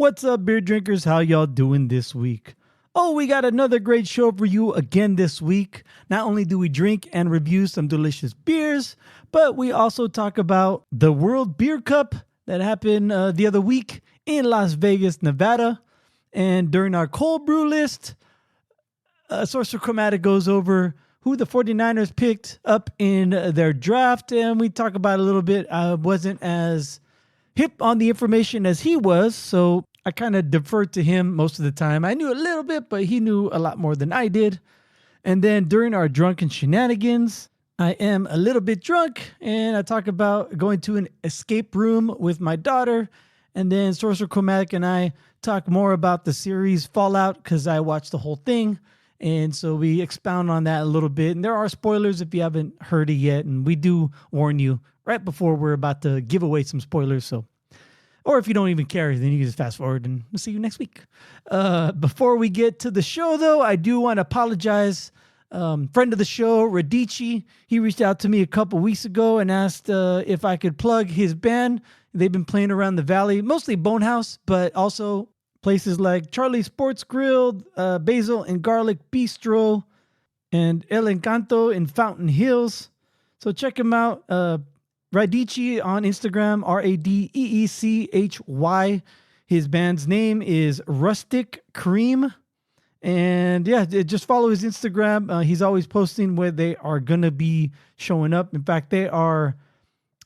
What's up, beer drinkers? How y'all doing this week? Oh, we got another great show for you again this week. Not only do we drink and review some delicious beers, but we also talk about the World Beer Cup that happened the other week in Las Vegas, Nevada. And during our Cöld Brüe List, Sorcerer Chromatic goes over who the 49ers picked up in their draft, and we talk about it a little bit. I wasn't as hip on the information as he was, so I kind of deferred to him most of the time. I knew a little bit, but he knew a lot more than I did. And then during our Drunken Shenanigans, I am a little bit drunk, and I talk about going to an escape room with my daughter. And then Sorcerer Chromatic and I talk more about the series Fallout, because I watched the whole thing. And so we expound on that a little bit. And there are spoilers if you haven't heard it yet. And we do warn you right before we're about to give away some spoilers. So, or if you don't even care, then you can just fast forward and we'll see you next week. Before we get to the show, though, I do want to apologize. Friend of the show, Radici, he reached out to me a couple weeks ago and asked if I could plug his band. They've been playing around the valley, mostly Bonehouse, but also places like Charlie's Sports Grill, Basil and Garlic Bistro, and El Encanto in Fountain Hills. So check him out. Radici on Instagram, Radeechy. His band's name is Rustic Cream. And yeah, just follow his Instagram. He's always posting where they are going to be showing up. In fact, they are...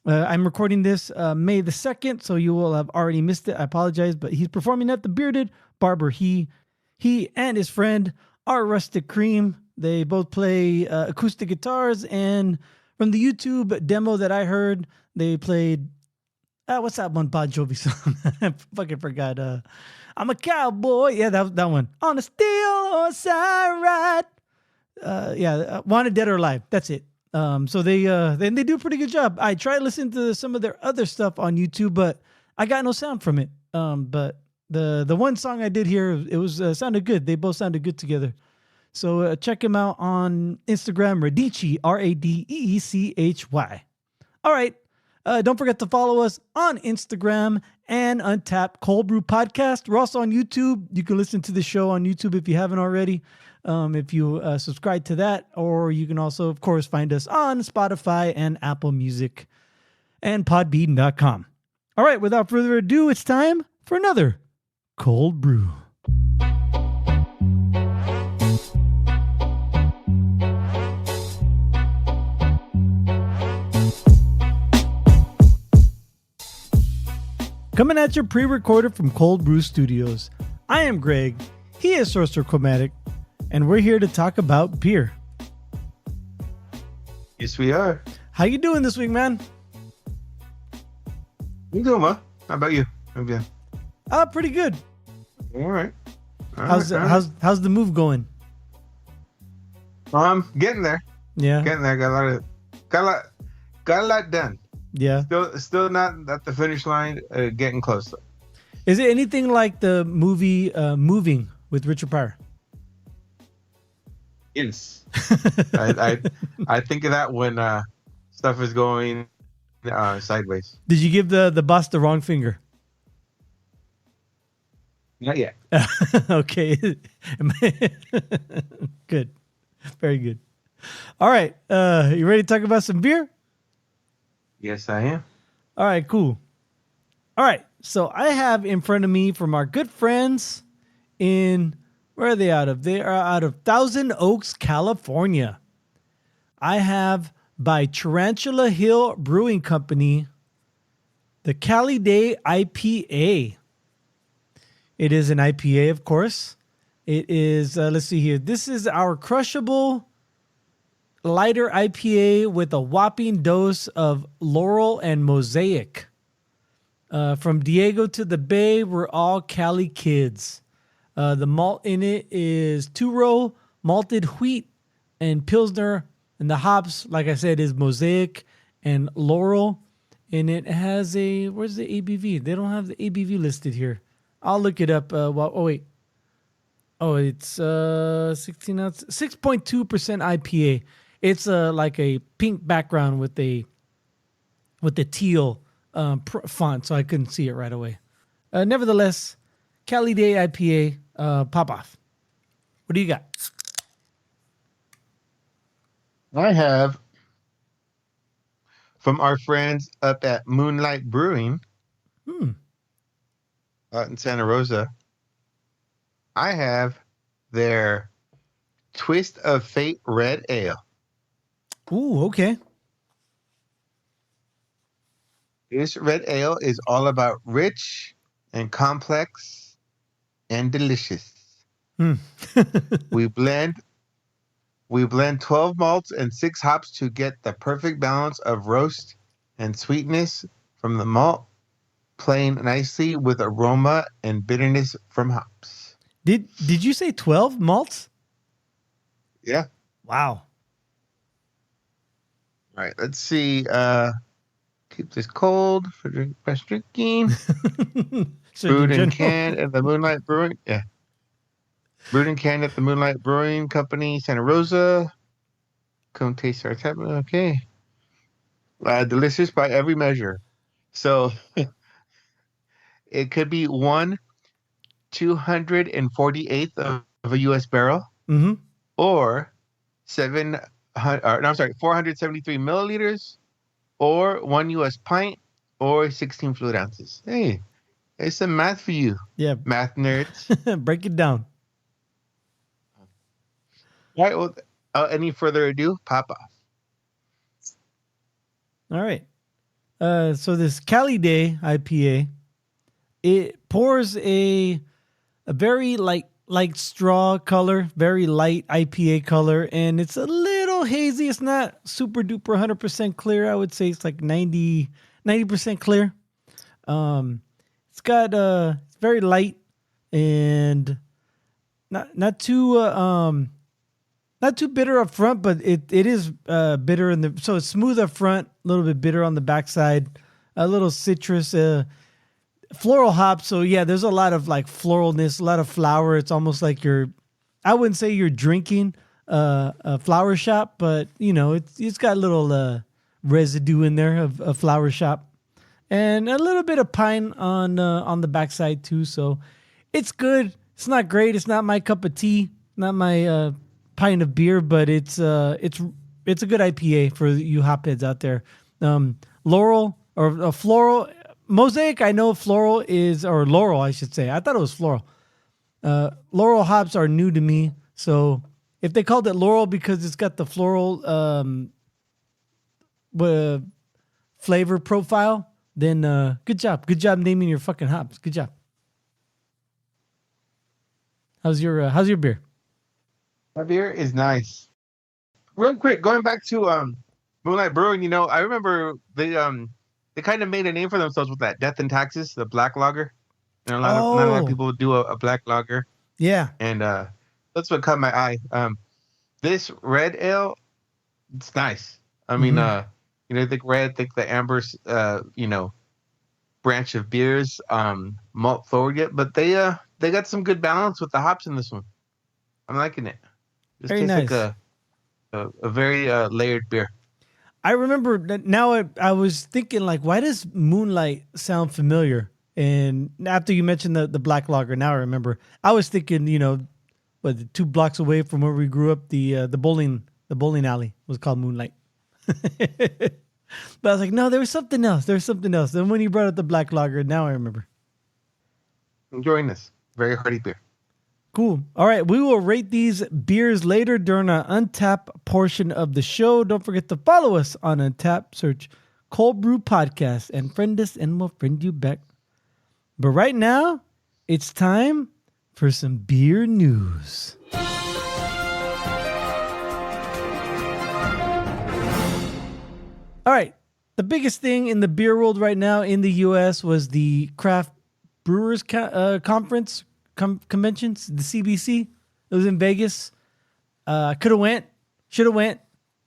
I'm recording this May the 2nd, so you will have already missed it. I apologize, but he's performing at the Bearded Barber. He and his friend are Rustic Cream. They both play acoustic guitars, and from the YouTube demo that I heard, they played what's that one Bon Jovi song? I fucking forgot. I'm a cowboy. Yeah, that one. On a steel horse I ride. Wanted Dead or Alive. That's it. So they do a pretty good job. I tried listening to some of their other stuff on YouTube, but I got no sound from it. But the one song I did hear, it was sounded good. They both sounded good together. So check him out on Instagram, Radici, Radeechy. All right. Don't forget to follow us on Instagram and Untapped Cöld Brüe Podcast. We're also on YouTube. You can listen to the show on YouTube if you haven't already. If you subscribe to that, or you can also, of course, find us on Spotify and Apple Music and Podbean.com. All right, without further ado, it's time for another Cöld Brüe. Coming at you pre-recorded from Cöld Brüe Studios. I am Greg. He is Sorcerer Chromatic. And we're here to talk about beer. Yes, we are. How you doing this week, man? I'm doing well. How about you? Yeah. Pretty good. All right. How's the move going? Getting there. Yeah. Getting there. Got a lot done. Yeah. Still not at the finish line. Getting close though. Is it anything like the movie Moving with Richard Pryor? Yes. I think of that when stuff is going sideways. Did you give the boss the wrong finger? Not yet. Okay. Good. Very good. All right. You ready to talk about some beer? Yes, I am. All right, cool. All right. So I have in front of me from our good friends in... Where are they out of? They are out of Thousand Oaks, California. I have by Tarantula Hill Brewing Company, the Cali Day IPA. It is an IPA, of course. It is, let's see here. This is our crushable lighter IPA with a whopping dose of Laurel and Mosaic. From Diego to the Bay, we're all Cali kids. The malt in it is two-row malted wheat and Pilsner. And the hops, like I said, is Mosaic and Laurel. And it has a... Where's the ABV? They don't have the ABV listed here. I'll look it up. Wait. Oh, it's 16 ounce... 6.2% IPA. It's like a pink background with the teal font, so I couldn't see it right away. Nevertheless... Cali Day IPA pop off. What do you got? I have from our friends up at Moonlight Brewing out in Santa Rosa. I have their Twist of Fate Red Ale. Ooh, okay. This red ale is all about rich and complex and delicious. We blend 12 malts and 6 hops to get the perfect balance of roast and sweetness from the malt, playing nicely with aroma and bitterness from hops. Did you say 12 malts? Yeah. Wow. All right, let's see. Keep this cold for fresh drinking. Brewed and canned at the Moonlight Brewing. Yeah. Brewed and canned at the Moonlight Brewing Company, Santa Rosa. Come taste our tap. Okay. Delicious by every measure. So it could be 1/248th of a U.S. barrel, or 473 milliliters, or 1 U.S. pint, or 16 fluid ounces. Hey, it's some math for you. Yeah. Math nerds. Break it down. All right. Well, any further ado, pop off. All right. So this Cali Day IPA, it pours a very like straw color, very light IPA color, and it's a little hazy. It's not super duper 100% clear. I would say it's like 90% clear. It's got it's very light and not too bitter up front, but it is bitter so it's smooth up front, a little bit bitter on the backside, a little citrus, floral hops. So yeah, there's a lot of like floralness, a lot of flower. It's almost like I wouldn't say you're drinking a flower shop, but you know, it's got a little residue in there of flower shop, and a little bit of pine on the backside too. So it's good. It's not great. It's not my cup of tea. Not my pint of beer, but it's a good IPA for you hopheads out there. Laurel or floral. Mosaic, I know floral or laurel, I should say. I thought it was floral. Laurel hops are new to me. So if they called it laurel because it's got the floral flavor profile, then good job. Good job naming your fucking hops. Good job. How's your beer? My beer is nice. Real quick, going back to Moonlight Brewing, you know, I remember they kind of made a name for themselves with that Death and Taxes, the black lager. And not a lot of people do a black lager. Yeah. And that's what caught my eye. This red ale, it's nice. I mean, I think the amber's branch of beers, malt forward yet, but they got some good balance with the hops in this one. I'm liking it. This very tastes nice. Like a very layered beer. I remember now I was thinking like, why does Moonlight sound familiar? And after you mentioned the black lager, now I remember. I was thinking, 2 blocks away from where we grew up, the bowling alley was called Moonlight. But I was like, no, there was something else. Then when you brought up the black lager, now I remember. Enjoying this. Very hearty beer. Cool. All right. We will rate these beers later during our Untapped portion of the show. Don't forget to follow us on Untapped. Search Cöld Brüe Podcast and friend us and we'll friend you back. But right now, it's time for some beer news. All right. The biggest thing in the beer world right now in the U.S. was the Craft Brewers Conference conventions, the CBC. It was in Vegas. Could have went, should have went,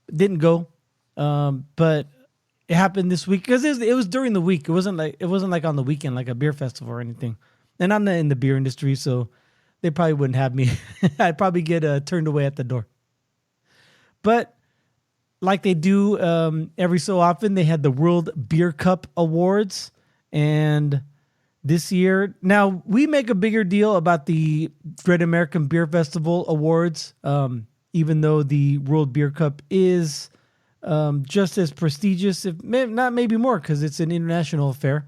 didn't go. But it happened this week because it was during the week. It wasn't like on the weekend, like a beer festival or anything. And I'm not in the beer industry, so they probably wouldn't have me. I'd probably get turned away at the door. But like they do every so often, they had the World Beer Cup Awards, and this year. Now, we make a bigger deal about the Great American Beer Festival Awards, even though the World Beer Cup is just as prestigious, if not maybe more, because it's an international affair.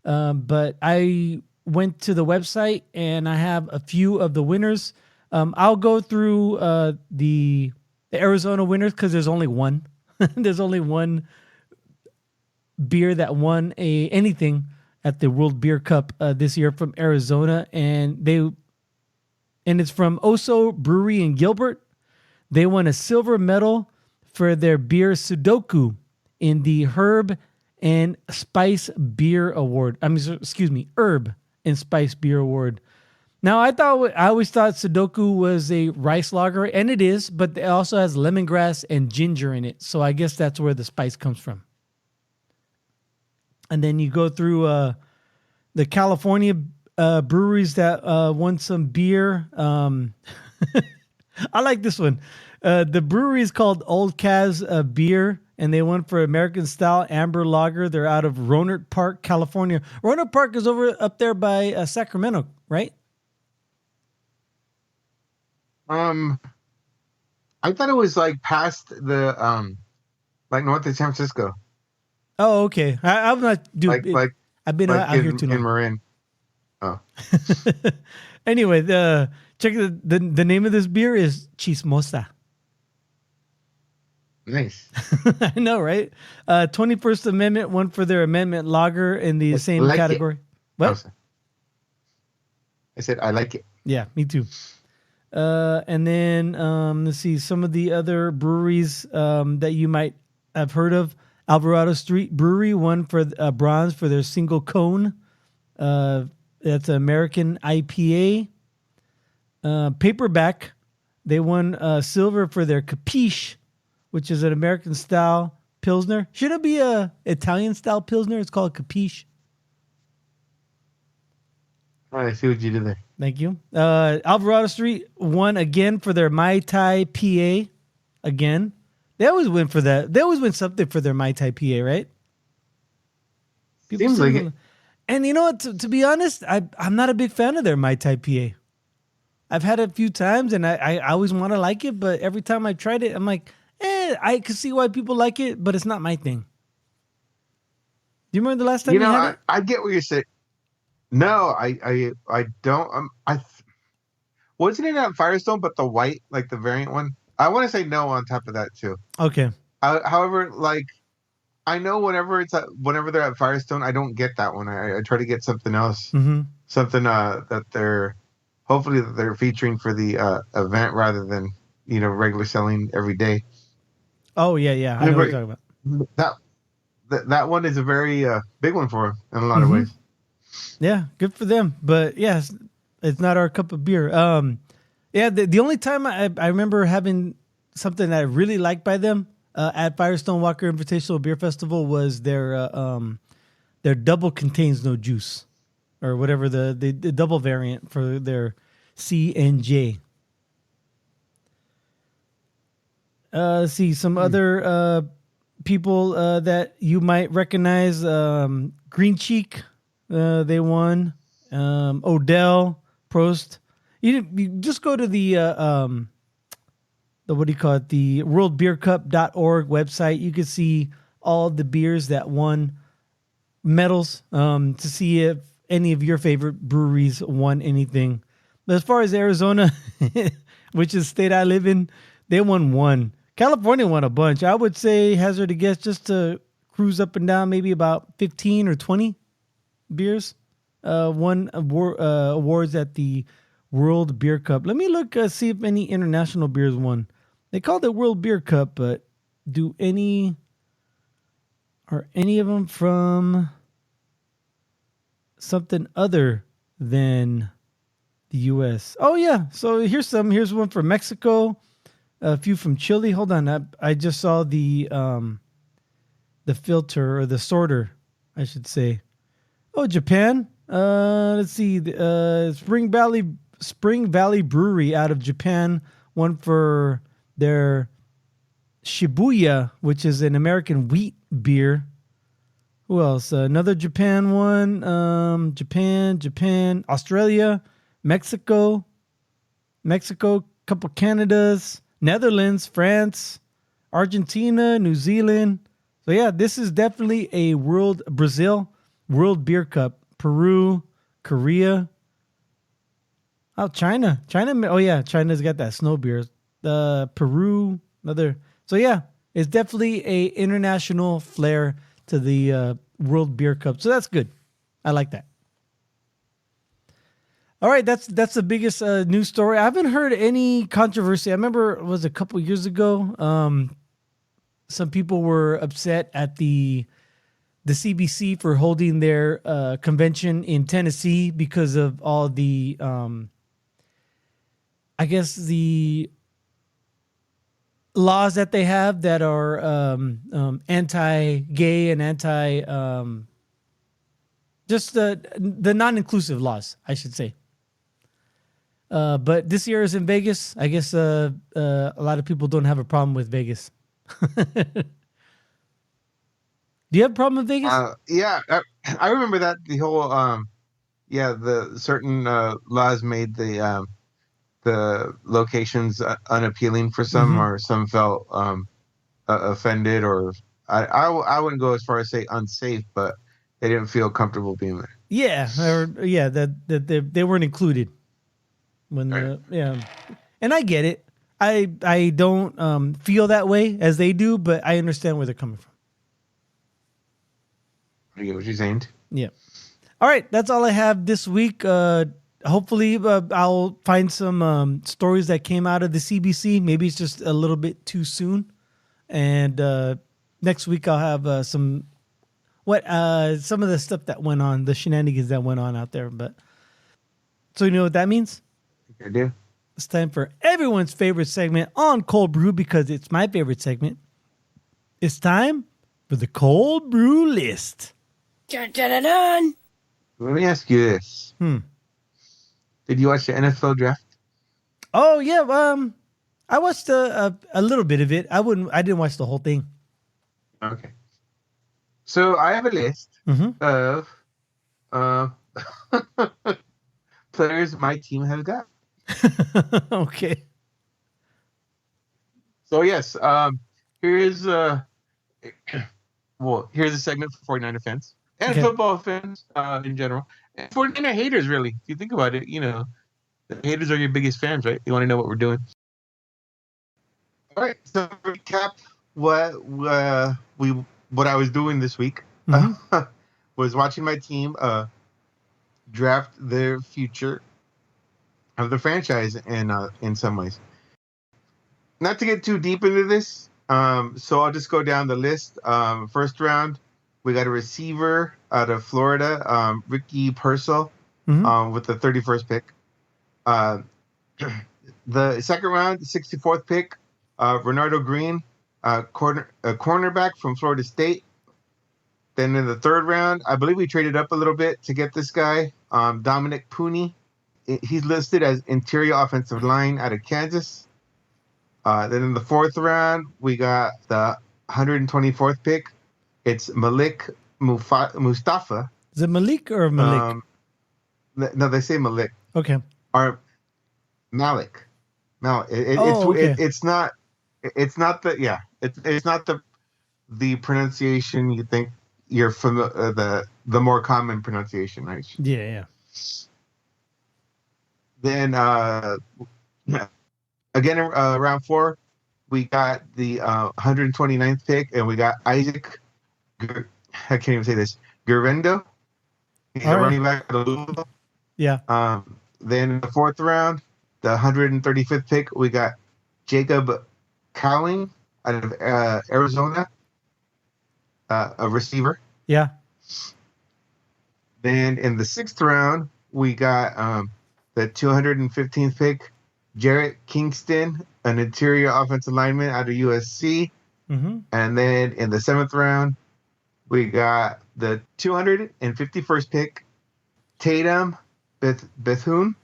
But I went to the website and I have a few of the winners. I'll go through the Arizona winners because there's only one. There's only one beer that won anything at the World Beer Cup this year from Arizona, and it's from Oso Brewery in Gilbert. They won a silver medal for their beer Sudoku in the Herb and Spice Beer Award. Herb and Spice Beer Award. Now, I always thought Sudoku was a rice lager, and it is, but it also has lemongrass and ginger in it. So I guess that's where the spice comes from. And then you go through the California breweries that won some beer. I like this one. The brewery is called Old Caz Beer, and they won for American Style Amber Lager. They're out of Rohnert Park, California. Rohnert Park is up there by Sacramento, right? I thought it was like past the like north of San Francisco. Oh, okay. I'm not dude. I've been out here too long. In Marin. Oh. Anyway, check the name of this beer is Chismosa. Nice. I know, right? 21st Amendment won for their amendment lager in the same category. What? I said I like it. Yeah, me too. And then let's see some of the other breweries that you might have heard of. Alvarado Street Brewery won for bronze for their single cone. That's an American IPA. Paperback, they won silver for their Capiche, which is an American style Pilsner. Should it be a Italian style Pilsner? It's called Capiche. All right, I see what you did there. Thank you. Alvarado Street won again for their Mai Tai PA. Again. They always win for that. They always win something for their Mai Tai PA, right? Seems like it. And you know what? To be honest, I'm not a big fan of their Mai Tai PA. I've had it a few times, and I always want to like it, but every time I tried it, I'm like, I can see why people like it, but it's not my thing. Do you remember the last time you had it? I get what you're saying. No, I don't. Wasn't it at Firestone, but the white, like the variant one? I want to say no on top of that too. Okay. However, like I know whenever they're at Firestone, I don't get that one. I try to get something else, something that they're featuring for the event rather than regular selling every day. Oh yeah. I know what you're talking about. That one is a very big one for them in a lot of ways. Yeah, good for them. But yes, it's not our cup of beer. Yeah, the only time I remember having something that I really liked by them at Firestone Walker Invitational Beer Festival was their double contains no juice, or whatever the double variant for their C and J. Let's see some other people that you might recognize. Green Cheek, they won. Odell, Prost. You just go to the what do you call it? The worldbeercup.org website. You can see all the beers that won medals to see if any of your favorite breweries won anything. But as far as Arizona, which is the state I live in, they won one. California won a bunch. I would say, hazard a guess, just to cruise up and down, maybe about 15 or 20 beers won awards at the World Beer Cup. Let me look, see if any international beers won. They called it World Beer Cup, but are any of them from something other than the U.S.? Oh yeah, so here's one from Mexico, a few from Chile. Hold on, I just saw the filter or the sorter, I should say. Oh, Japan. Let's see, Spring Valley Brewery out of Japan won for their Shibuya, which is an American wheat beer. Who else? Another Japan one. Japan, Australia, Mexico, couple Canadas, Netherlands, France, Argentina, New Zealand. So yeah, this is definitely a Brazil World Beer Cup. Peru, Korea. Oh, China. Oh yeah, China's got that snow beer. Peru, another. So yeah, it's definitely a international flair to the World Beer Cup. So that's good. I like that. All right, that's the biggest news story. I haven't heard any controversy. I remember it was a couple years ago. Some people were upset at the CBC for holding their convention in Tennessee because of all the, I guess the laws that they have that are anti-gay and just the non-inclusive laws, I should say. But this year is in Vegas. I guess a lot of people don't have a problem with Vegas. Do you have a problem with Vegas? Yeah, I remember that the whole the certain laws made the locations unappealing for some, or some felt offended, or I wouldn't go as far as say unsafe, but they didn't feel comfortable being there. Yeah, that they weren't included when and I get it. I don't feel that way as they do, but I understand where they're coming from. I get what you're saying. Yeah. All right, that's all I have this week. Hopefully, I'll find some stories that came out of the CBC. Maybe it's just a little bit too soon, and next week I'll have some of the stuff that went on, the shenanigans that went on out there. But so you know what that means? I do. It's time for everyone's favorite segment on Cöld Brüe because it's my favorite segment. It's time for the Cöld Brüe List. Dun, dun, dun, dun. Let me ask you this. Did you watch the NFL draft? Oh yeah, I watched a little bit of it. I didn't watch the whole thing. Okay. So I have a list of players my team has got. Okay. So yes, here's here's a segment for 49er fans and football fans in general, and 49er haters. Really, if you think about it, the haters are your biggest fans, right? They want to know what we're doing. All right, so recap what I was doing this week. Was watching my team draft their future of the franchise in some ways. Not to get too deep into this, so I'll just go down the list. First round, we got a receiver out of Florida, Ricky Purcell, with the 31st pick. The second round, the 64th pick, Renardo Green, cornerback from Florida State. Then in the third round, I believe we traded up a little bit to get this guy, Dominic Pooney. He's listed as interior offensive line out of Kansas. Then in the fourth round, we got the 124th pick. It's Malik Mustafa. Is it Malik or Malik? No, they say Malik. Okay. Or Malik. No, it's not. It's not the It's not the pronunciation you think you're familiar. The more common pronunciation, right? Yeah. Then again, round 4, we got the 129th pick, and we got Isaac. I can't even say this. Guerrero. He's a running back at Louisville. Yeah. Then in the fourth round, the 135th pick, we got Jacob Cowing out of Arizona, a receiver. Yeah. Then in the sixth round, we got the 215th pick, Jarrett Kingston, an interior offensive lineman out of USC. And then in the seventh round, we got the 251st pick, Tatum Bethune,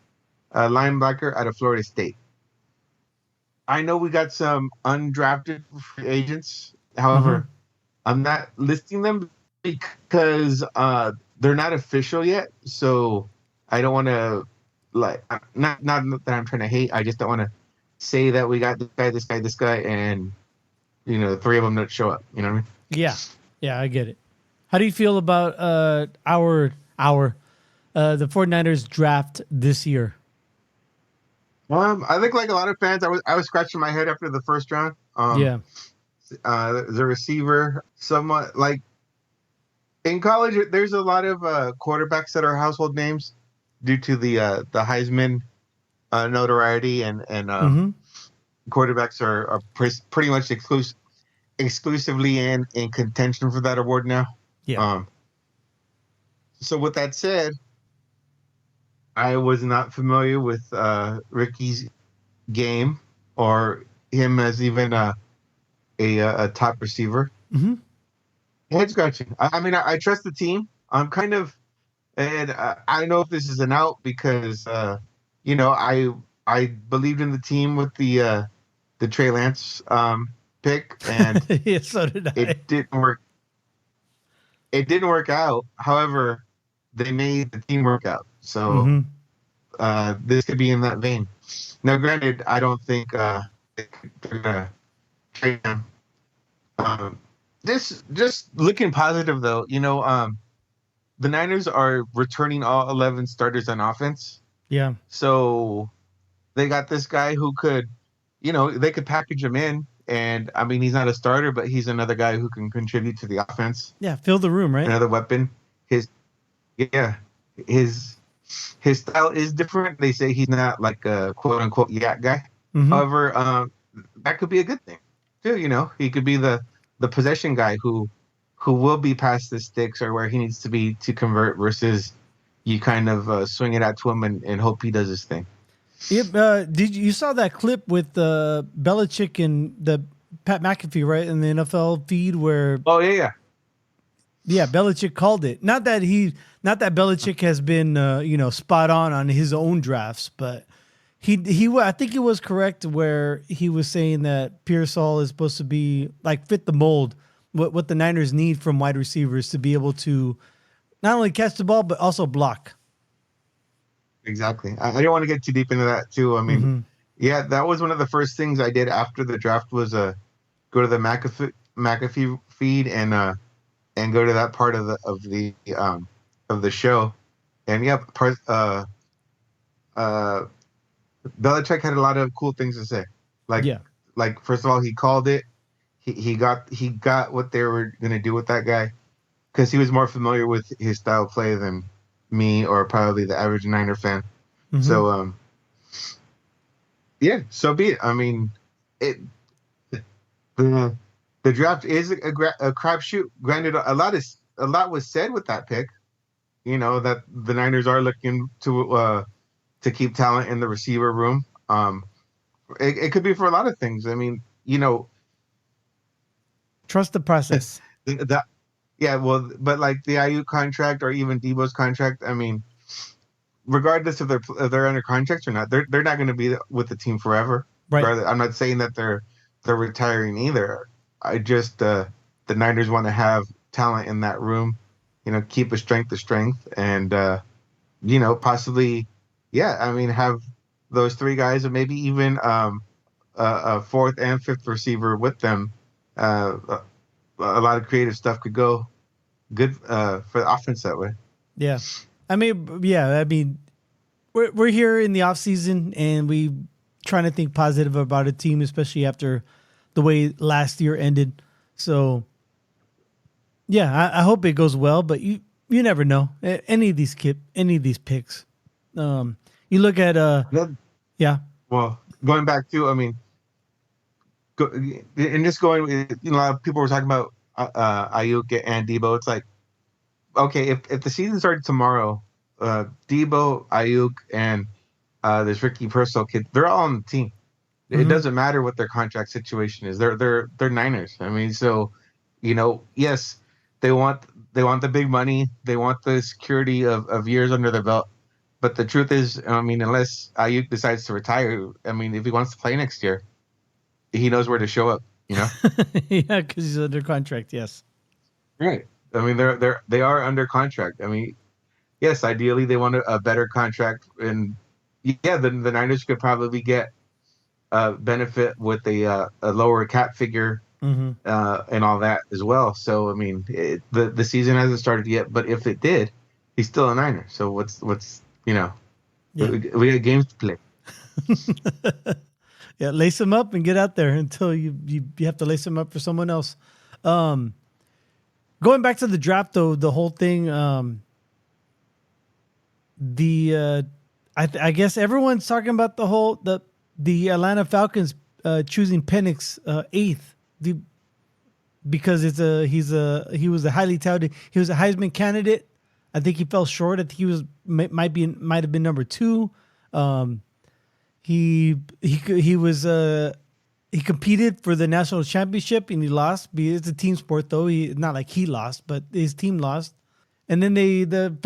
a linebacker out of Florida State. I know we got some undrafted free agents. However, I'm not listing them because they're not official yet, so I don't want to like not that I'm trying to hate. I just don't want to say that we got this guy, and the three of them don't show up. You know what I mean? Yeah, I get it. How do you feel about the 49ers draft this year? I think like a lot of fans, I was scratching my head after the first round. Yeah. The receiver, somewhat like in college, there's a lot of quarterbacks that are household names due to the Heisman notoriety, and quarterbacks are pretty much exclusively in contention for that award now. Yeah. So with that said, I was not familiar with Ricky's game or him as even a top receiver. Mm-hmm. Head scratching. I mean, I trust the team. I'm kind of, and I don't know if this is an out because I believed in the team with the Trey Lance pick, and Yeah, so did I. it didn't work. It didn't work out. However, they made the team work out. So this could be in that vein. Now, granted, I don't think they're gonna trade him. This just looking positive though. The Niners are returning all 11 starters on offense. Yeah. So they got this guy who could, they could package him in. And I mean, he's not a starter, but he's another guy who can contribute to the offense. Yeah, fill the room, right? Another weapon. His style is different. They say he's not like a quote unquote yak guy. Mm-hmm. However, that could be a good thing too. He could be the possession guy who will be past the sticks or where he needs to be to convert versus you kind of swing it out to him and hope he does his thing. Yep. You saw that clip with Belichick and the Pat McAfee, right, in the NFL feed where? Oh yeah. Yeah, Belichick called it. Not that Belichick has been spot on his own drafts, but he I think he was correct where he was saying that Pearsall is supposed to be like fit the mold what the Niners need from wide receivers to be able to not only catch the ball but also block. Exactly. I don't want to get too deep into that too. I mean, yeah, that was one of the first things I did after the draft was go to the McAfee feed and go to that part of the show. And yeah, Belichick had a lot of cool things to say. Like first of all, he called it. He got what they were gonna do with that guy because he was more familiar with his style of play than me or probably the average Niner fan. So yeah, so be it. I mean, the draft is a crapshoot. Granted, a lot was said with that pick. That the Niners are looking to keep talent in the receiver room. It could be for a lot of things. I mean, trust the process. Yeah, well, but like the Ayuk contract or even Debo's contract, I mean, regardless if they're under contract or not, they're not going to be with the team forever. Right. I'm not saying that they're retiring either. I just the Niners want to have talent in that room, keep a strength to strength, and possibly, yeah. I mean, have those three guys, or maybe even a fourth and fifth receiver with them. A lot of creative stuff could go good for the offense that way. Yeah. I mean, we're here in the off season and we trying to think positive about a team, especially after the way last year ended. So yeah, I hope it goes well, but you never know. Any of these picks. You look at yeah. Well, going back to, I mean, and just going, a lot of people were talking about Ayuk and Debo. It's like, okay, if the season started tomorrow, Debo, Ayuk, and this Ricky Pearsall kid, they're all on the team. It doesn't matter what their contract situation is. They're Niners. I mean, so yes, they want the big money. They want the security of years under their belt. But the truth is, I mean, unless Ayuk decides to retire, I mean, if he wants to play next year, he knows where to show up. Yeah, because he's under contract. Yes. Right. I mean, they are under contract. I mean, yes, ideally they want a better contract, and yeah, the Niners could probably get benefit with a lower cap figure and all that as well. So I mean, the season hasn't started yet, but if it did, he's still a Niner. So what's Yeah. we got games to play. Yeah, lace him up and get out there until you have to lace him up for someone else. Going back to the draft though, the whole thing. I guess everyone's talking about the Atlanta Falcons choosing Penix 8th because he was a highly touted. He was a Heisman candidate. I think he fell short. I think he might have been number 2. He competed for the national championship and he lost. It's a team sport though. Not like he lost, but his team lost. And then the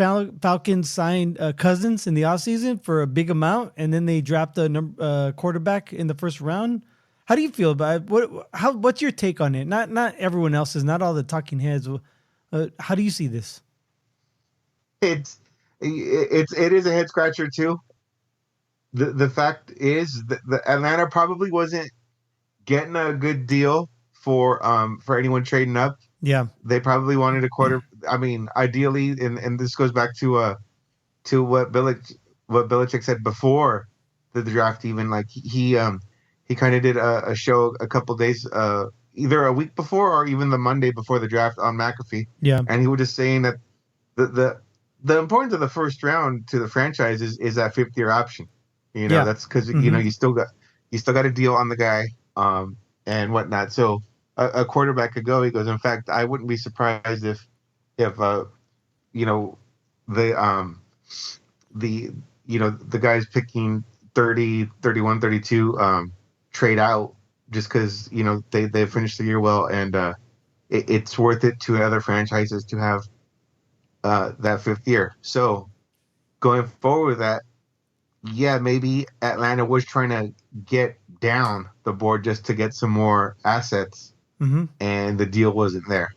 Falcons signed Cousins in the offseason for a big amount, and then they drafted a quarterback in the first round. How do you feel about it? What's your take on it? Not everyone else's, not all the talking heads. How do you see this? It is a head scratcher too. The fact is that the Atlanta probably wasn't getting a good deal for anyone trading up. Yeah, they probably wanted a quarter. I mean, ideally, and this goes back to what Belichick said before the draft. Even like he kind of did a show a couple days, either a week before or even the Monday before the draft on McAfee. Yeah, and he was just saying that the importance of the first round to the franchise is that 5th-year option. That's because you still got a deal on the guy and whatnot. So a quarterback could go. He goes, in fact, I wouldn't be surprised if the guys picking 30, 31, 32 trade out just because they finished the year well, and it's worth it to other franchises to have that 5th year. So going forward with that, yeah, maybe Atlanta was trying to get down the board just to get some more assets, and the deal wasn't there.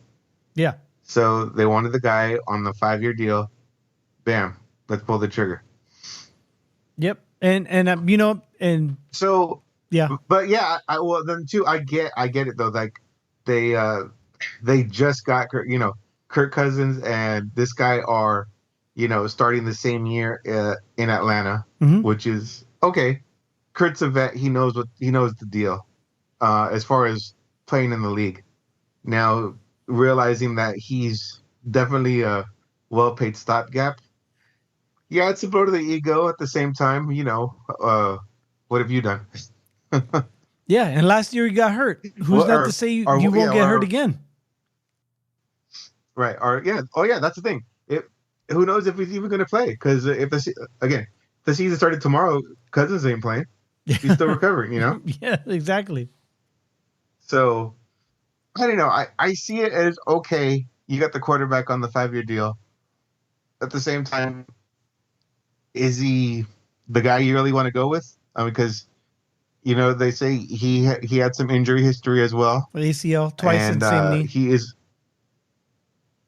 Yeah. So they wanted the guy on the 5-year deal. Bam, let's pull the trigger. Yep. And so yeah. But yeah, well then too, I get it though. Like they just got Kirk Cousins and this guy are starting the same year in Atlanta, which is okay. Kurt's a vet. He knows the deal as far as playing in the league. Now, realizing that he's definitely a well-paid stopgap. Yeah, it's a blow to the ego at the same time. What have you done? Yeah, and last year he got hurt. Who's not to say you won't get hurt again? Right. That's the thing. Who knows if he's even going to play? Because if the season started tomorrow, Cousins ain't playing. He's still recovering, Yeah, exactly. So, I don't know. I see it as, okay, you got the quarterback on the 5-year deal. At the same time, is he the guy you really want to go with? Because, they say he had some injury history as well. ACL twice in the same knee. He is,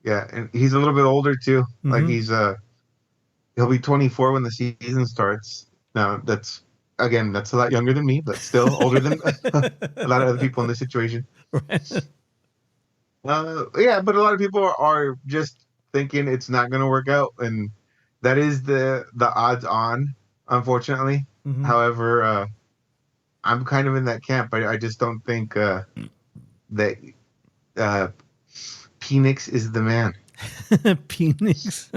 yeah, and he's a little bit older too. Like he'll be 24 when the season starts. Now that's a lot younger than me, but still older than a lot of other people in this situation. Right. Yeah, but a lot of people are just thinking it's not going to work out, and that is the odds on, unfortunately. However, I'm kind of in that camp. I just don't think that Penix is the man. Penix.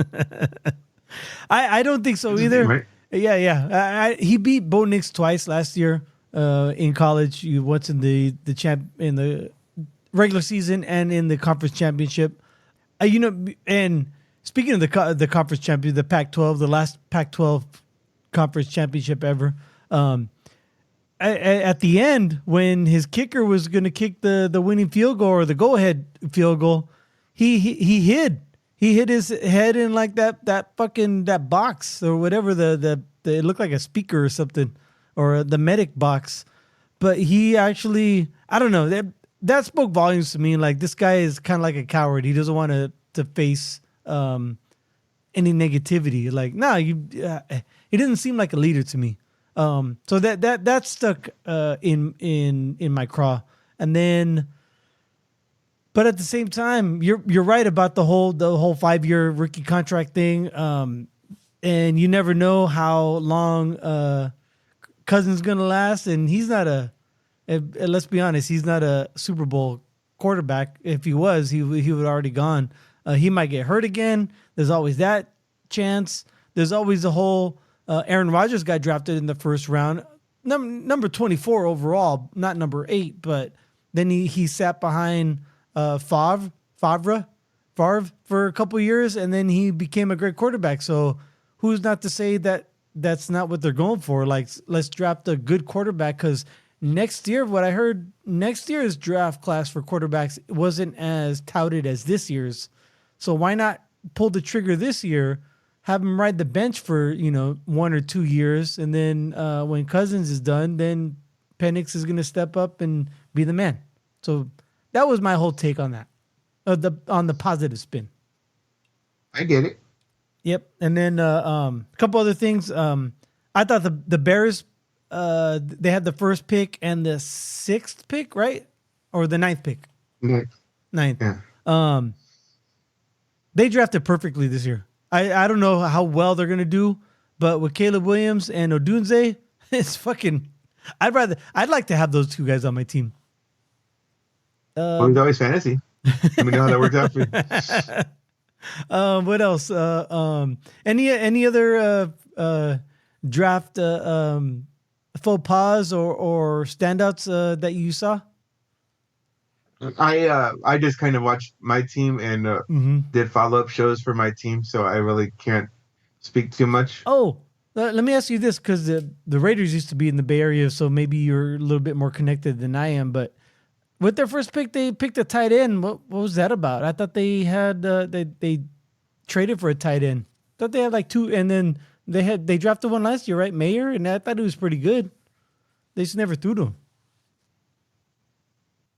I don't think so either. Right? Yeah. He beat Bo Nix twice last year in college. Once in the regular season and in the conference championship. And speaking of the conference championship, the Pac-12, the last Pac-12 conference championship ever. At the end, when his kicker was going to kick the winning field goal or the go-ahead field goal, he hid his head in like that box or whatever it looked like a speaker or something, or the medic box. But he actually, I don't know, that spoke volumes to me. Like, this guy is kind of like a coward. He doesn't want to to face any negativity. Like, no, he didn't seem like a leader to me. So that stuck in my craw. And then, but at the same time, you're right about the whole 5-year rookie contract thing. And you never know how long Cousins gonna last, and he's not let's be honest, he's not a Super Bowl quarterback. If he was, he would already gone. He might get hurt again. There's always that chance. There's always the whole Aaron Rodgers got drafted in the first round, number 24 overall, not number 8, but then he sat behind Favre for a couple years, and then he became a great quarterback. So who's not to say that that's not what they're going for? Like, let's draft a good quarterback, because next year, what I heard, next year's draft class for quarterbacks wasn't as touted as this year's. So why not pull the trigger this year, have him ride the bench for 1 or 2 years, and then when Cousins is done, then Penix is going to step up and be the man. So that was my whole take on that, on the positive spin. I get it. Yep. And then a couple other things. I thought the Bears, they had the first pick and the 6th pick, right? Or the 9th pick? Ninth. Yeah. They drafted perfectly this year. I don't know how well they're going to do, but with Caleb Williams and Odunze, it's fucking... I'd like to have those two guys on my team. Well, it's always fantasy. Let me know how that works out for you. What else? Any other draft faux pas or standouts that you saw? I just kind of watched my team and did follow-up shows for my team, so I really can't speak too much. Oh, let me ask you this, because the Raiders used to be in the Bay Area, so maybe you're a little bit more connected than I am, but with their first pick, they picked a tight end. What was that about? I thought they had they traded for a tight end. I thought they had like 2, and then they drafted one last year, right? Mayer, and I thought it was pretty good. They just never threw to him.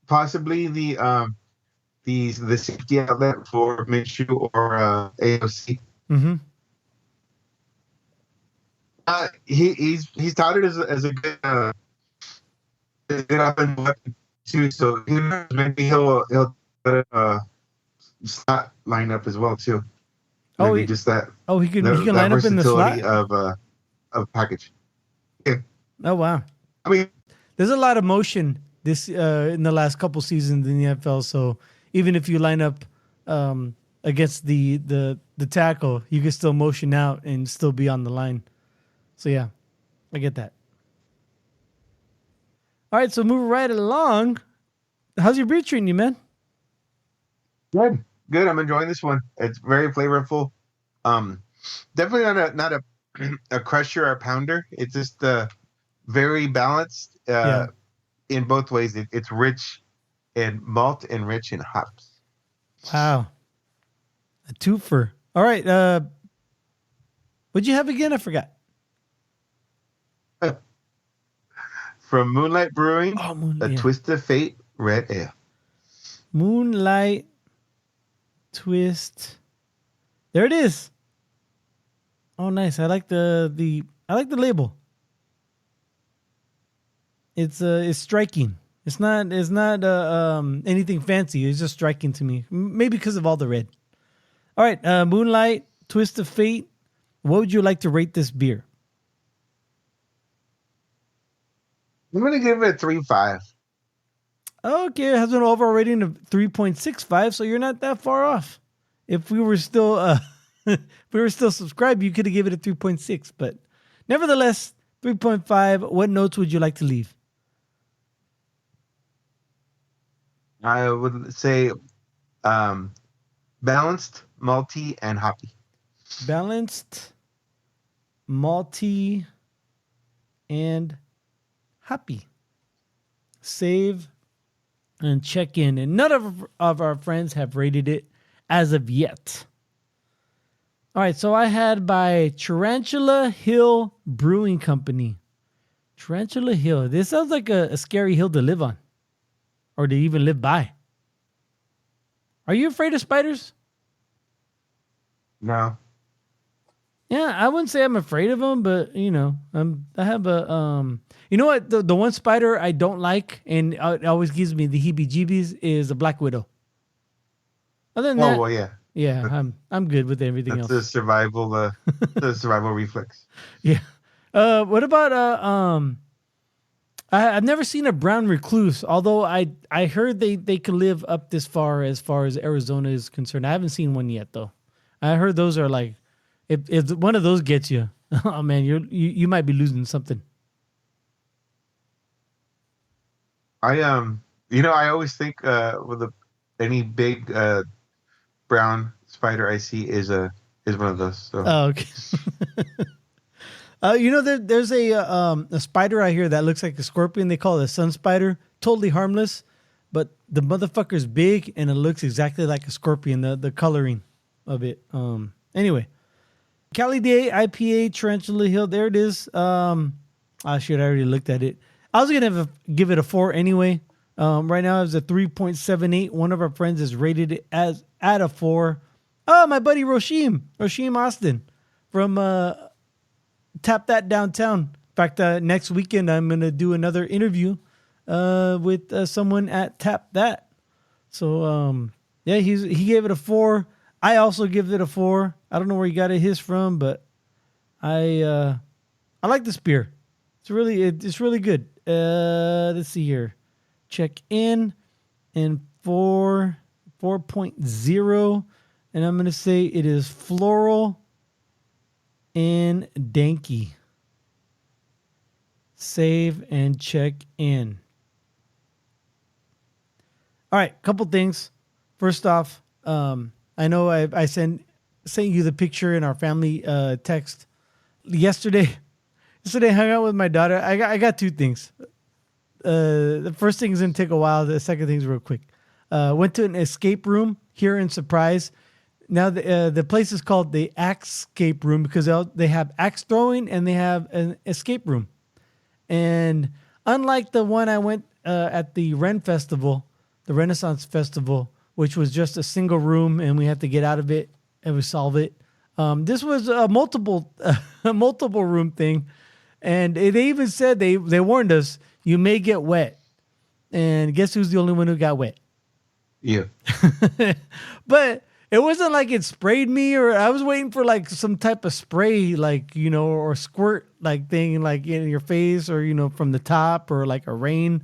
Possibly the safety outlet for Minshew or AOC. Mm-hmm. He's touted as a good offensive weapon too. So maybe he'll slot line up as well too. Maybe just that. Oh, he can line up in the slot of package. Yeah. Oh wow. I mean, there's a lot of motion this in the last couple seasons in the NFL. So even if you line up against the tackle, you can still motion out and still be on the line. So yeah, I get that. All right, so moving right along. How's your beer treating you, man? Good. I'm enjoying this one. It's very flavorful. Definitely not a crusher or a pounder. It's just very balanced. In both ways. It's rich in malt and rich in hops. Wow. A twofer. All right. What'd you have again? I forgot. From Moonlight Brewing, Twist of Fate Red Ale. Moonlight Twist. There it is. Oh, nice. I like the label. It's striking. It's not anything fancy. It's just striking to me. Maybe because of all the red. All right, Moonlight Twist of Fate. What would you like to rate this beer? I'm gonna give it a 3.5. Okay, it has an overall rating of 3.65, so you're not that far off. If we were still subscribed, you could have given it a 3.6, but nevertheless, 3.5. What notes would you like to leave? I would say balanced, malty, and hoppy. Balanced, malty, and hoppy. Save and check in. And none of our friends have rated it as of yet. All right, so I had by Tarantula Hill Brewing Company. Tarantula Hill. This sounds like a scary hill to live on. Or to even live by. Are you afraid of spiders? No. Yeah, I wouldn't say I'm afraid of them, but I have a you know what? The one spider I don't like, and it always gives me the heebie-jeebies, is a black widow. Other than Oh that, well, yeah. yeah, That's, I'm good with everything that's the else. survival. The survival reflex. Yeah. What about I've never seen a brown recluse, although I heard they can live up this far as Arizona is concerned. I haven't seen one yet though. I heard those are like, if one of those gets you, oh man, you might be losing something. I always think with any big brown spider I see is one of those. So Oh, okay. There's a spider out here that looks like a scorpion. They call it a sun spider. Totally harmless, but the motherfucker's big and it looks exactly like a scorpion. The coloring of it. Anyway, Cali Day IPA Tarantula Hill. There it is. Shit, I already looked at it. I was gonna give it a 4 anyway. Right now it's a 3.78. One of our friends has rated it as at a 4. Oh, my buddy Roshim Austin from Tap That Downtown. In fact, next weekend I'm gonna do another interview with someone at Tap That. So yeah, he gave it a 4. I also give it a 4. I don't know where he got his from, but I like this beer. It's really good. Let's see here. Check in and 4.0, and I'm gonna say it is floral and danky. Save and check in. All right, couple things. First off, I know I sent you the picture in our family text yesterday. Yesterday, I hung out with my daughter. I got two things. The first thing is gonna take a while. The second thing's real quick. Went to an escape room here in Surprise. Now the place is called the Escape Room because they have axe throwing and they have an escape room. And unlike the one I went at the the Renaissance Festival, which was just a single room and we had to get out of it and we solve it. This was a multiple room thing, and they even said they warned us you may get wet. And guess who's the only one who got wet? yeah. But it wasn't like it sprayed me, or I was waiting for like some type of spray, like, or squirt like thing, like in your face, or, from the top, or like a rain.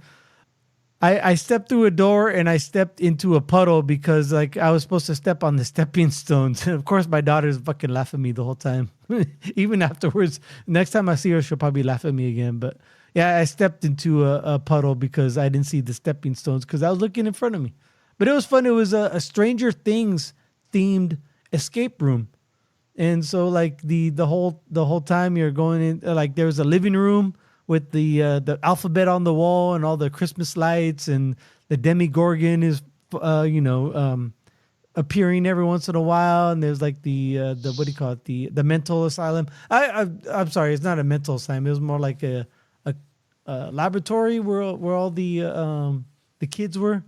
I stepped through a door and I stepped into a puddle because like I was supposed to step on the stepping stones. And of course my daughter's fucking laughing at me the whole time. Even afterwards, next time I see her, she'll probably laugh at me again. But yeah, I stepped into a puddle because I didn't see the stepping stones because I was looking in front of me. But it was fun. It was a Stranger Things themed escape room. And so like the whole time you're going in, like there was a living room with the alphabet on the wall and all the Christmas lights, and the Demigorgon is appearing every once in a while, and there's like the what do you call it, the mental asylum. I'm sorry, it's not a mental asylum. It was more like a laboratory where all the kids were.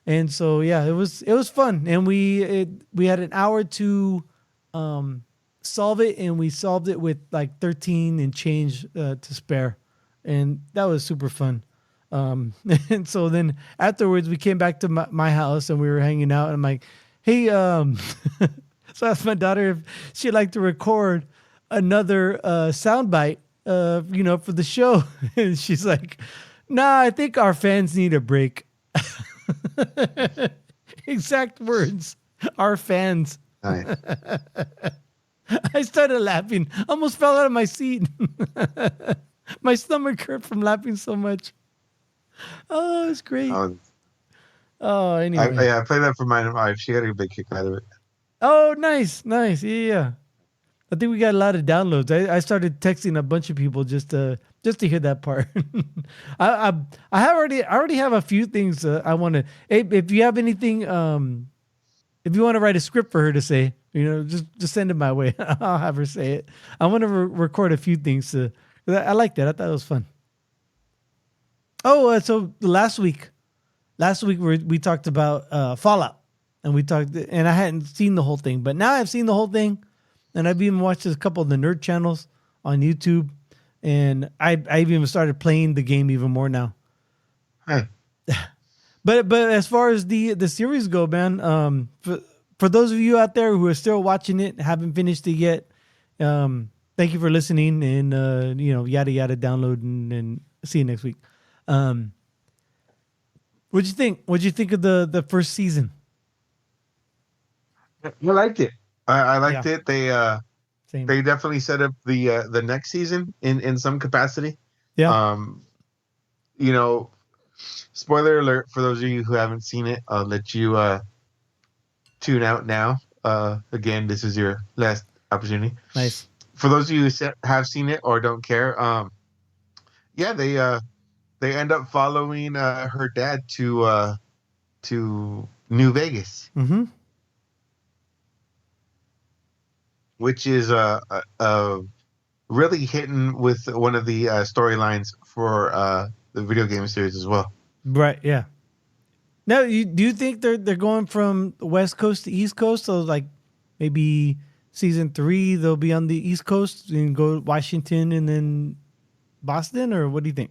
And so yeah, it was fun, and we had an hour to solve it, and we solved it with like 13 and change to spare, and that was super fun. And so then afterwards we came back to my house and we were hanging out, and I'm like, hey, so I asked my daughter if she'd like to record another soundbite for the show. And she's like, nah, I think our fans need a break. Exact words, our fans. Nice. I started laughing, almost fell out of my seat. My stomach hurt from laughing so much. Oh, it's great. Anyway. I played that for my wife. She got a big kick out of it. Oh, nice. Yeah. I think we got a lot of downloads. I started texting a bunch of people just to hear that part. I already have a few things I want to. Hey, if you have anything, if you want to write a script for her to say, just send it my way. I'll have her say it. I want to record a few things. I like that. I thought it was fun. Oh, so last week we talked about Fallout. and we talked, and I hadn't seen the whole thing, but now I've seen the whole thing, and I've even watched a couple of the nerd channels on YouTube, and I've even started playing the game even more now. Hey. But as far as the series go, man, for those of you out there who are still watching it, haven't finished it yet, thank you for listening, and yada yada, download and see you next week. What'd you think? What'd you think of the first season? I liked it. I liked it. Same. They definitely set up the next season in some capacity. Yeah. Spoiler alert for those of you who haven't seen it. I'll let you tune out now. Again, this is your last opportunity. Nice. For those of you who have seen it or don't care, they end up following her dad to New Vegas, Mm-hmm. which is really hitting with one of the storylines for the video game series as well. Right. Yeah. Now, do you think they're going from West Coast to East Coast? So like maybe season 3 they'll be on the East Coast and go to Washington and then Boston, or what do you think?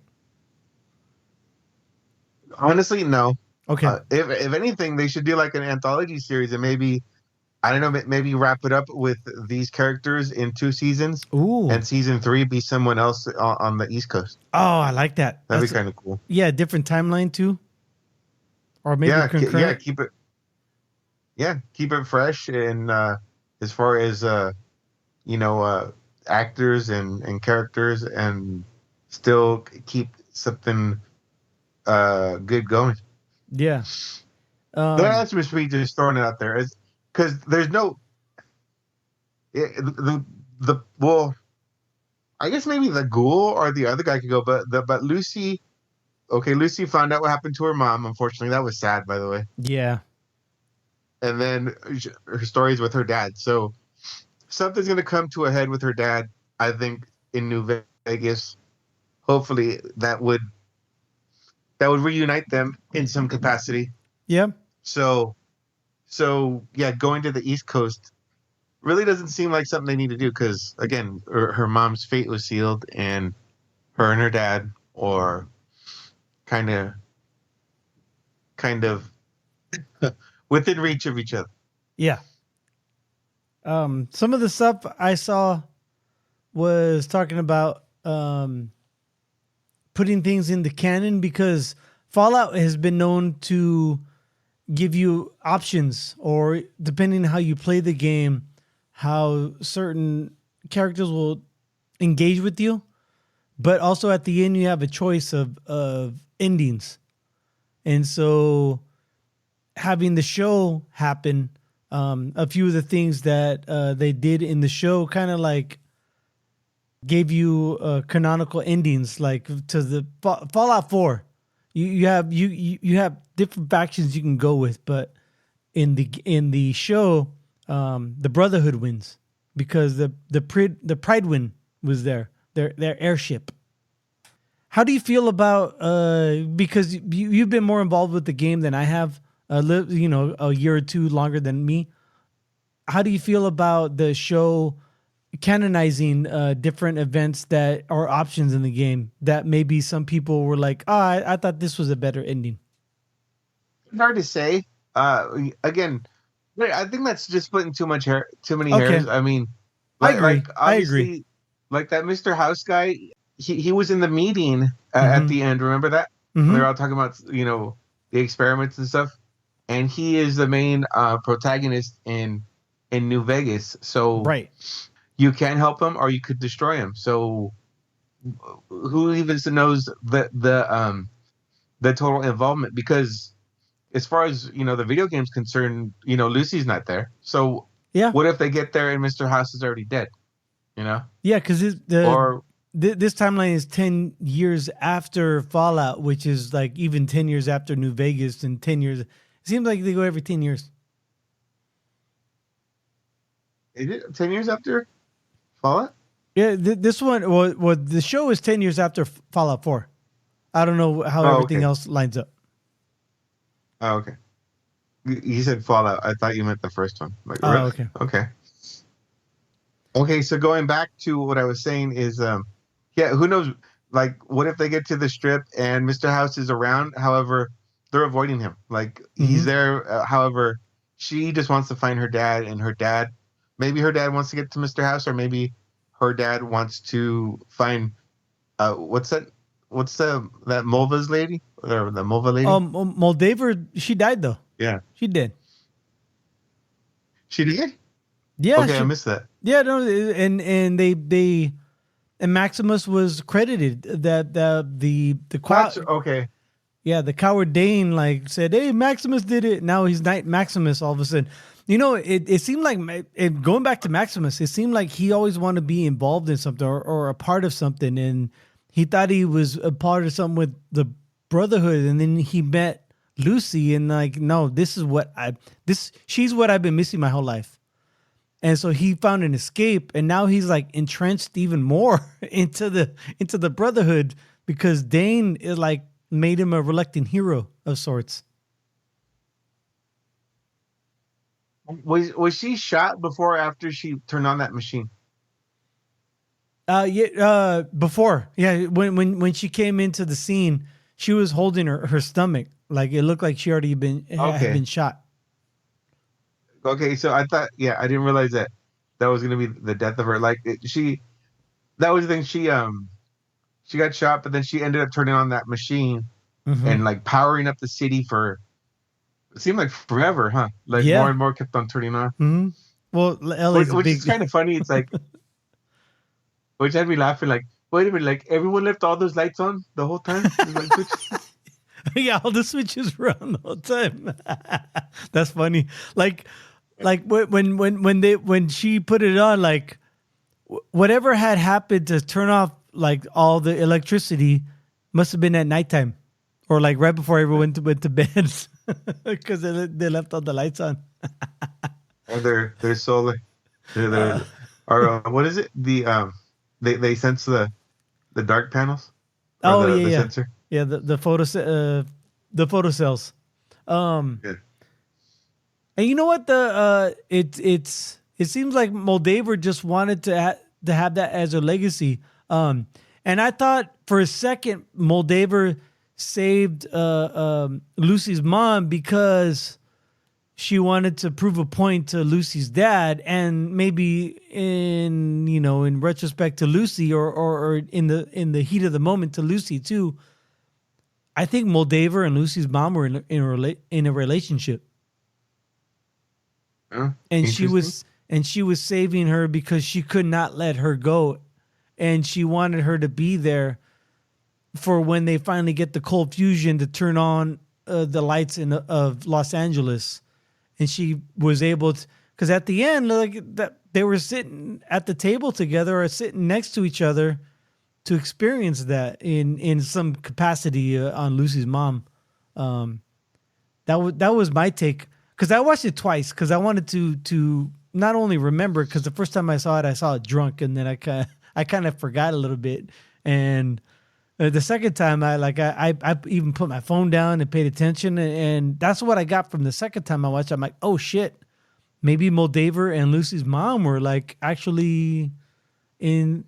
Honestly, no. Okay. If anything, they should do like an anthology series and maybe, I don't know, maybe wrap it up with these characters in 2 seasons. Ooh. And season 3 be someone else on the East Coast. Oh, I like that. That'd be kind of cool. Yeah, different timeline too. Or maybe concurrent. Keep it fresh, and as far as actors and characters, and still keep something good going. Yeah. That's just me just throwing it out there, because there's no well, I guess maybe the ghoul or the other guy could go, but Lucy. Okay, Lucy found out what happened to her mom. Unfortunately, that was sad, by the way. Yeah. And then her stories with her dad. So something's going to come to a head with her dad, I think, in New Vegas. Hopefully that would reunite them in some capacity. Yeah. So yeah, going to the East Coast really doesn't seem like something they need to do, because, again, her mom's fate was sealed, and her and her dad are kind of within reach of each other. Yeah. Some of the stuff I saw was talking about putting things in the canon, because Fallout has been known to give you options, or depending on how you play the game, how certain characters will engage with you. But also at the end, you have a choice of endings. And so having the show happen, a few of the things that they did in the show kind of like gave you canonical endings, like to the Fallout 4. You have different factions you can go with, but in the show, the Brotherhood wins because the Pride was there. Their airship. How do you feel about because you've been more involved with the game than I have, lived a year or two longer than me. How do you feel about the show canonizing different events that are options in the game that maybe some people were like, I thought this was a better ending? It's hard to say. Again, I think that's just splitting too many hairs. I mean, I agree. I agree. Like that Mr. House guy, he was in the meeting at the end. Remember that? Mm-hmm. They were all talking about, the experiments and stuff. And he is the main protagonist in New Vegas. So right. You can help him or you could destroy him. So who even knows the total involvement? Because as far as, the video game's concerned, Lucy's not there. So yeah, what if they get there and Mr. House is already dead? Yeah, because this timeline is 10 years after Fallout, which is like even 10 years after New Vegas, and 10 years. It seems like they go every 10 years. Is it 10 years after Fallout? Yeah, this one, well, the show is 10 years after Fallout 4. I don't know how everything else lines up. Oh, okay. You said Fallout. I thought you meant the first one. Like, Oh, really? okay. Okay. Okay, so going back to what I was saying is, yeah, who knows? Like, what if they get to the strip and Mr. House is around? However, they're avoiding him. Like, he's Mm-hmm. there. However, she just wants to find her dad, and maybe her dad wants to get to Mr. House, or maybe her dad wants to find, what's that? What's that Mulva's lady? Or the Mulva lady? Moldaver, she died though. Yeah. She did. She did? Yeah, Okay, I she. missed that. Yeah, no, and they and Maximus was credited that Okay. yeah, the coward Dane like said, "Hey, Maximus did it." Now he's Knight Maximus. All of a sudden, it seemed like going back to Maximus, it seemed like he always wanted to be involved in something or a part of something, and he thought he was a part of something with the Brotherhood, and then he met Lucy, and like, no, she's what I've been missing my whole life. And so he found an escape, and now he's like entrenched even more into the Brotherhood because Dane is like made him a reluctant hero of sorts. Was she shot before or after she turned on that machine? Before, yeah, when she came into the scene, she was holding her stomach, like it looked like she already had Okay. been shot. Okay, so I thought, yeah, I didn't realize that was gonna be the death of her. Like that was the thing. She got shot, but then she ended up turning on that machine Mm-hmm. and like powering up the city for it seemed like forever, huh? Like more Yeah. and more kept on turning on, Mm-hmm. Well, which, LA's a which is big. kind of funny. It's like, which had me laughing. Like, wait a minute, like everyone left all those lights on the whole time. It was like, Yeah, all the switches were on the whole time. That's funny. Like when she put it on, like whatever had happened to turn off like all the electricity must have been at nighttime or like right before everyone went to bed because they left all the lights on. or they're solar, they're or what is it? They sense the dark panels or Oh the yeah, sensor. yeah. The photo cells. Um, Yeah. and you know what? It seems like Moldaver just wanted to have that as a legacy. And I thought for a second Moldaver saved Lucy's mom because she wanted to prove a point to Lucy's dad, and maybe in retrospect to Lucy, or in the heat of the moment to Lucy too. I think Moldaver and Lucy's mom were in a relationship, Oh, and interesting. she was saving her because she could not let her go, and she wanted her to be there for when they finally get the cold fusion to turn on the lights of Los Angeles, and she was able to, because at the end, like that, they were sitting at the table together or sitting next to each other to experience that in some capacity on Lucy's mom. Um, that was my take because I watched it twice because I wanted to not only remember, because the first time I saw it drunk, and then I kind of forgot a little bit, and the second time I even put my phone down and paid attention, and that's what I got from the second time I watched. I'm like, oh shit, maybe Moldaver and Lucy's mom were like actually and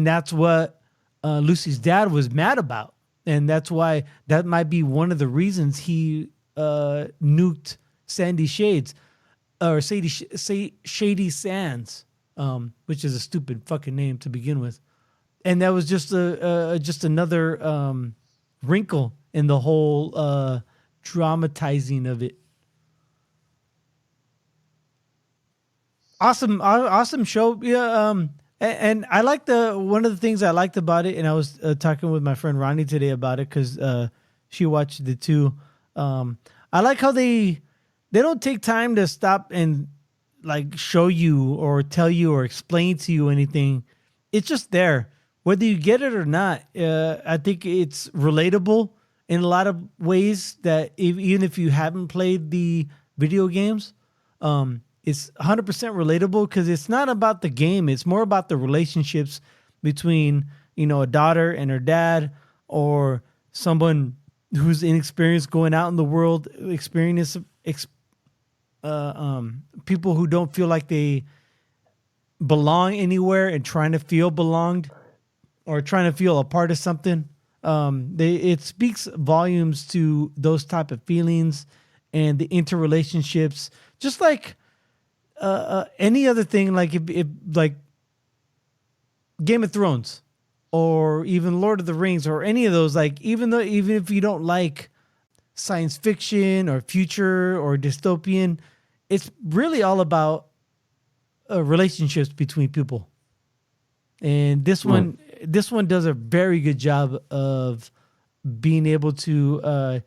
that's what Lucy's dad was mad about, and that's why that might be one of the reasons he nuked Sandy Shades or Shady Sands, which is a stupid fucking name to begin with, and that was just another wrinkle in the whole dramatizing of it. Awesome show. Yeah. And I like one of the things I liked about it, and I was talking with my friend Ronnie today about it because she watched it too. I like how they don't take time to stop and like show you or tell you or explain to you anything. It's just there, whether you get it or not. I think it's relatable in a lot of ways that even if you haven't played the video games, it's 100% relatable because it's not about the game. It's more about the relationships between, a daughter and her dad, or someone who's inexperienced going out in the world, people who don't feel like they belong anywhere and trying to feel belonged or trying to feel a part of something. It speaks volumes to those type of feelings and the interrelationships, just like any other thing, like if like Game of Thrones or even Lord of the Rings or any of those, like even if you don't like science fiction or future or dystopian, it's really all about relationships between people. And this one does a very good job of being able to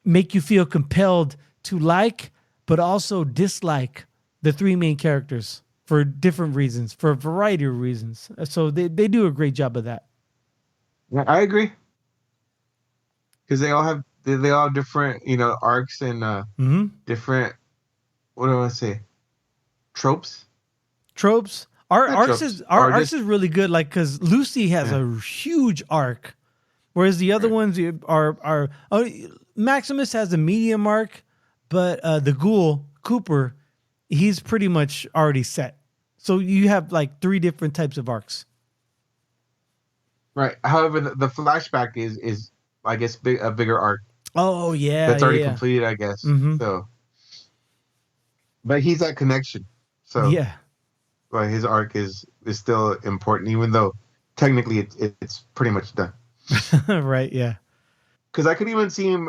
make you feel compelled to like, but also dislike the three main characters for different reasons, for a variety of reasons. So they do a great job of that. Yeah, I agree. Because they all have different, arcs and different, what do I want to say? Tropes. Arcs is really good, like, because Lucy has a huge arc, whereas the other ones are Maximus has a medium arc, but the ghoul Cooper, he's pretty much already set. So you have like three different types of arcs. Right. However, the flashback is I guess a bigger arc. Oh yeah, that's already completed, I guess. Mm-hmm. So, but he's that connection. So yeah. But his arc is still important, even though technically it's pretty much done. Right? Yeah. Because I could even see him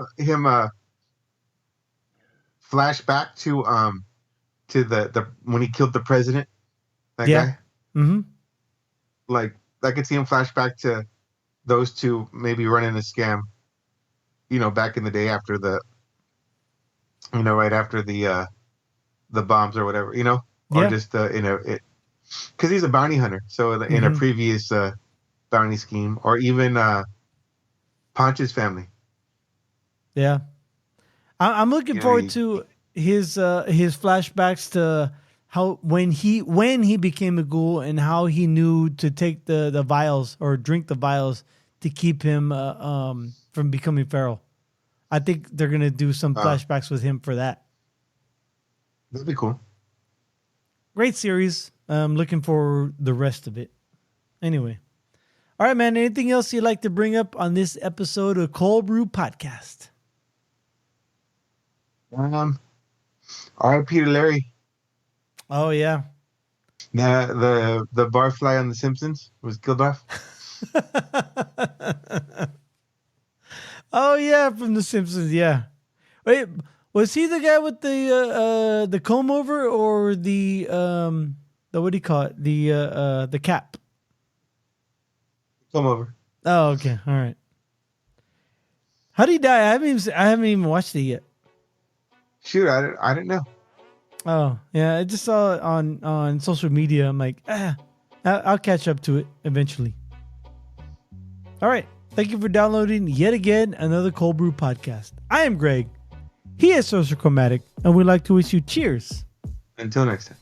flash back to the when he killed the president. That guy. Mm-hmm. Like I could see him flash back to those two maybe running a scam. Back in the day after right after the bombs or whatever. Or just because he's a bounty hunter, so in a previous bounty scheme, or even Ponch's family. Yeah, I'm looking forward to his flashbacks to how when he became a ghoul and how he knew to take the vials or drink the vials to keep him from becoming feral. I think they're gonna do some flashbacks with him for that. That'd be cool. Great series. I'm looking for the rest of it. Anyway. All right, man. Anything else you'd like to bring up on this episode of Cöld Brüe Podcast? R.I.P. to Larry. Oh, yeah. The barfly on The Simpsons was killed off. Oh, yeah, from The Simpsons, yeah. Wait, was he the guy with the comb over or the what do you call it? The cap? Comb over. Oh, okay. All right. How did he die? I haven't even watched it yet. Shoot, I didn't know. Oh, yeah. I just saw it on social media. I'm like, I'll catch up to it eventually. All right. Thank you for downloading yet again another Cöld Brüe Podcast. I am Greg. He is Sorcerer Chromatic, and we'd like to wish you cheers. Until next time.